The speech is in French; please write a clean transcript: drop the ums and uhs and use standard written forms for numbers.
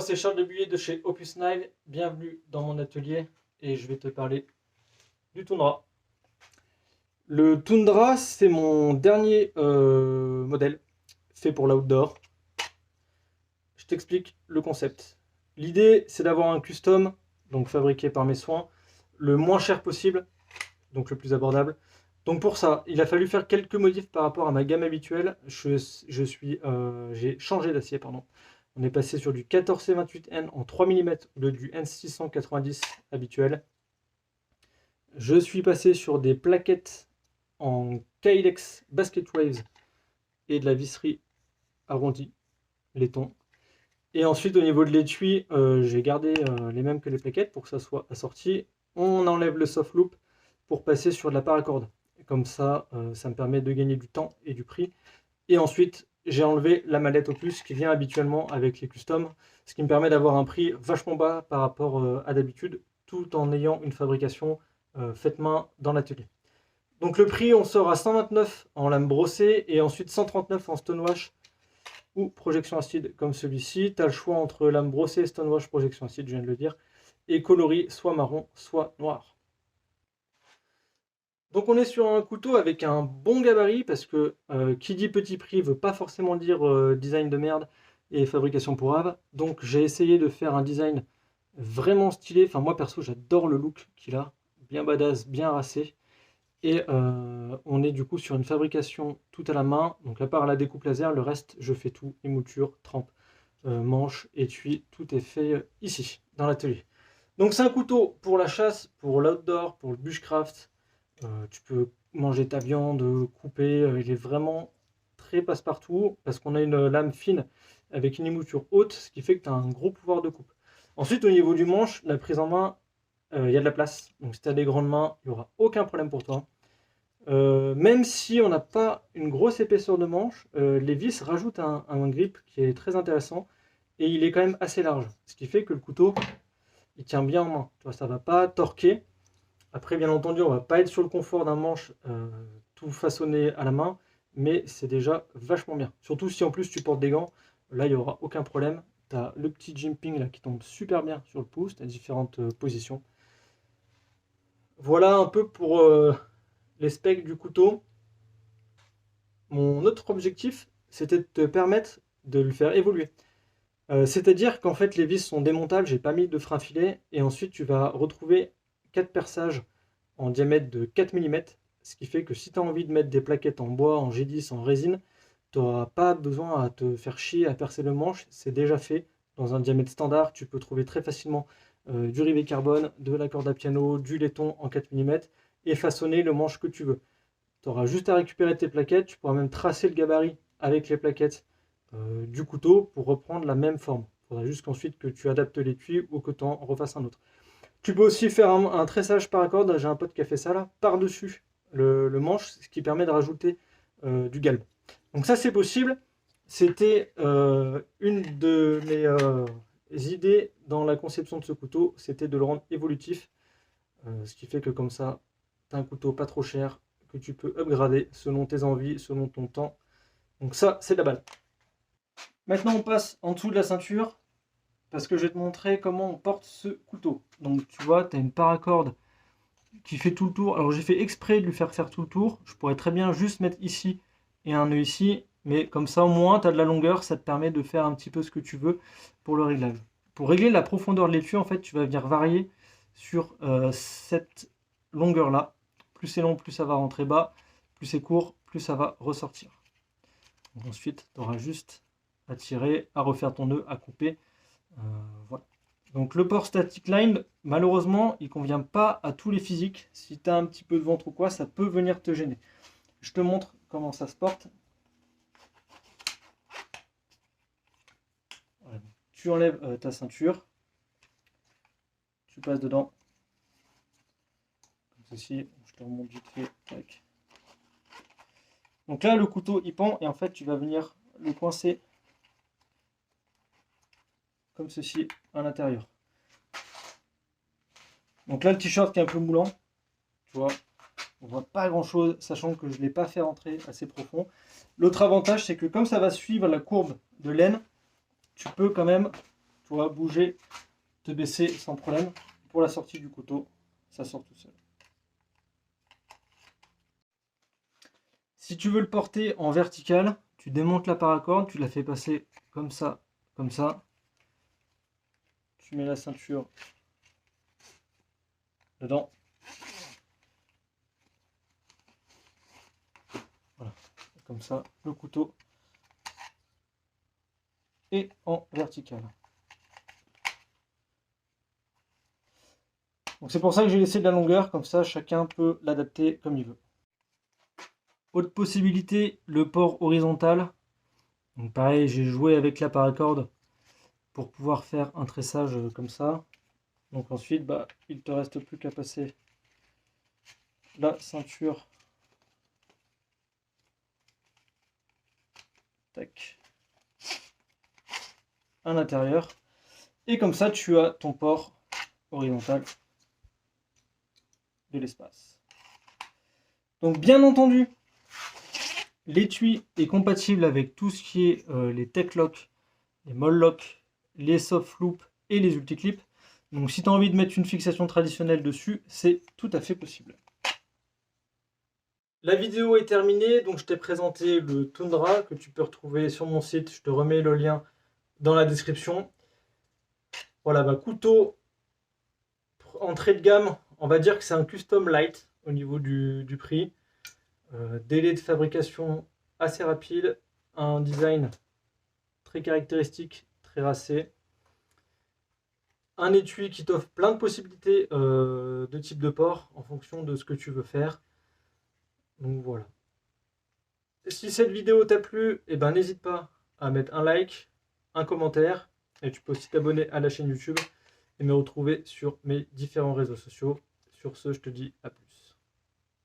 c'est Charles Debuyer de chez Opus Nile. Bienvenue dans mon atelier et je vais te parler du Tundra. Le Tundra, c'est mon dernier modèle fait pour l'outdoor. Je t'explique le concept. L'idée, c'est d'avoir un custom, donc fabriqué par mes soins, le moins cher possible, donc le plus abordable. Donc pour ça, il a fallu faire quelques modifs par rapport à ma gamme habituelle. J'ai changé d'acier, pardon. On est passé sur du 14C28N en 3 mm au lieu du N690 habituel. Je suis passé sur des plaquettes en Kylex Basket Waves et de la visserie arrondie, laiton. Et ensuite au niveau de l'étui, j'ai gardé les mêmes que les plaquettes pour que ça soit assorti. On enlève le soft loop pour passer sur de la paracorde. Comme ça, ça me permet de gagner du temps et du prix. Et ensuite, j'ai enlevé la mallette Opus qui vient habituellement avec les customs, ce qui me permet d'avoir un prix vachement bas par rapport à d'habitude, tout en ayant une fabrication faite main dans l'atelier. Donc le prix, on sort à 129 en lame brossée et ensuite 139 en stonewash ou projection acide comme celui-ci. Tu as le choix entre lame brossée, stonewash, projection acide, je viens de le dire, et coloris soit marron, soit noir. Donc on est sur un couteau avec un bon gabarit parce que qui dit petit prix veut pas forcément dire design de merde et fabrication pourrave. Donc j'ai essayé de faire un design vraiment stylé. Enfin moi perso j'adore le look qu'il a, bien badass, bien racé. Et on est du coup sur une fabrication tout à la main. Donc à part la découpe laser, le reste je fais tout, émouture, trempe, manche, étui, tout est fait ici dans l'atelier. Donc c'est un couteau pour la chasse, pour l'outdoor, pour le bushcraft. Tu peux manger ta viande, couper, il est vraiment très passe-partout parce qu'on a une lame fine avec une émouture haute, ce qui fait que tu as un gros pouvoir de coupe. Ensuite, au niveau du manche, la prise en main, il y a de la place. Donc si tu as des grandes mains, il n'y aura aucun problème pour toi. Même si on n'a pas une grosse épaisseur de manche, les vis rajoutent un grip qui est très intéressant et il est quand même assez large, ce qui fait que le couteau, il tient bien en main. Tu vois, ça ne va pas torquer. Après, bien entendu, on va pas être sur le confort d'un manche tout façonné à la main, mais c'est déjà vachement bien. Surtout si en plus tu portes des gants, là il n'y aura aucun problème. Tu as le petit jimping là qui tombe super bien sur le pouce, tu as différentes positions. Voilà un peu pour les specs du couteau. Mon autre objectif, c'était de te permettre de le faire évoluer. C'est-à-dire qu'en fait les vis sont démontables, j'ai pas mis de frein filet, et ensuite tu vas retrouver 4 perçages en diamètre de 4 mm, ce qui fait que si tu as envie de mettre des plaquettes en bois, en G10, en résine, tu n'auras pas besoin à te faire chier à percer le manche, c'est déjà fait. Dans un diamètre standard, tu peux trouver très facilement du rivet carbone, de la corde à piano, du laiton en 4 mm et façonner le manche que tu veux. Tu auras juste à récupérer tes plaquettes, tu pourras même tracer le gabarit avec les plaquettes du couteau pour reprendre la même forme. Il faudra juste qu'ensuite que tu adaptes l'étui ou que tu en refasses un autre. Tu peux aussi faire un tressage paracorde, j'ai un pote qui a fait ça là, par-dessus le manche, ce qui permet de rajouter du galbe. Donc ça c'est possible, c'était une de mes idées dans la conception de ce couteau, c'était de le rendre évolutif, ce qui fait que comme ça, tu as un couteau pas trop cher, que tu peux upgrader selon tes envies, selon ton temps. Donc ça c'est de la balle. Maintenant on passe en dessous de la ceinture, parce que je vais te montrer comment on porte ce couteau. Donc tu vois, tu as une paracorde qui fait tout le tour. Alors j'ai fait exprès de lui faire tout le tour. Je pourrais très bien juste mettre ici et un nœud ici, mais comme ça au moins tu as de la longueur, ça te permet de faire un petit peu ce que tu veux pour le réglage. Pour régler la profondeur de l'étui, en fait, tu vas venir varier sur cette longueur là. Plus c'est long, plus ça va rentrer bas. Plus c'est court, plus ça va ressortir. Donc ensuite, tu auras juste à tirer, à refaire ton nœud, à couper. Voilà. Donc le port static line, malheureusement, il ne convient pas à tous les physiques. Si tu as un petit peu de ventre ou quoi, ça peut venir te gêner. Je te montre comment ça se porte. Voilà. Tu enlèves ta ceinture. Tu passes dedans. Comme ceci. Je te remonte vite fait. Tac. Donc là, le couteau, il pend. Et en fait, tu vas venir le coincer comme ceci à l'intérieur. Donc là, le t-shirt qui est un peu moulant, tu vois, on voit pas grand chose, sachant que je ne l'ai pas fait rentrer assez profond. L'autre avantage, c'est que comme ça va suivre la courbe de laine, tu peux quand même, pourras bouger, te baisser sans problème. Pour la sortie du couteau, ça sort tout seul. Si tu veux le porter en vertical, tu démontes la paracorde, tu la fais passer comme ça, comme ça. Tu mets la ceinture dedans. Voilà, comme ça, le couteau est en vertical. Donc c'est pour ça que j'ai laissé de la longueur, comme ça chacun peut l'adapter comme il veut. Autre possibilité, le port horizontal. Donc pareil, j'ai joué avec la paracorde pour pouvoir faire un tressage comme ça. Donc ensuite, il ne te reste plus qu'à passer la ceinture. Tac. À l'intérieur. Et comme ça, tu as ton port horizontal de l'espace. Donc bien entendu, l'étui est compatible avec tout ce qui est les tech lock, les moll lock, les soft loop et les ulti-clips. Donc si tu as envie de mettre une fixation traditionnelle dessus, c'est tout à fait possible. La vidéo est terminée, donc je t'ai présenté le Tundra que tu peux retrouver sur mon site. Je te remets le lien dans la description. Voilà, couteau entrée de gamme, on va dire que c'est un custom light au niveau du prix. Délai de fabrication assez rapide, un design très caractéristique, très racé. Un étui qui t'offre plein de possibilités de type de port en fonction de ce que tu veux faire. Donc voilà. Si cette vidéo t'a plu, n'hésite pas à mettre un like, un commentaire, et tu peux aussi t'abonner à la chaîne YouTube et me retrouver sur mes différents réseaux sociaux. Sur ce, je te dis à plus.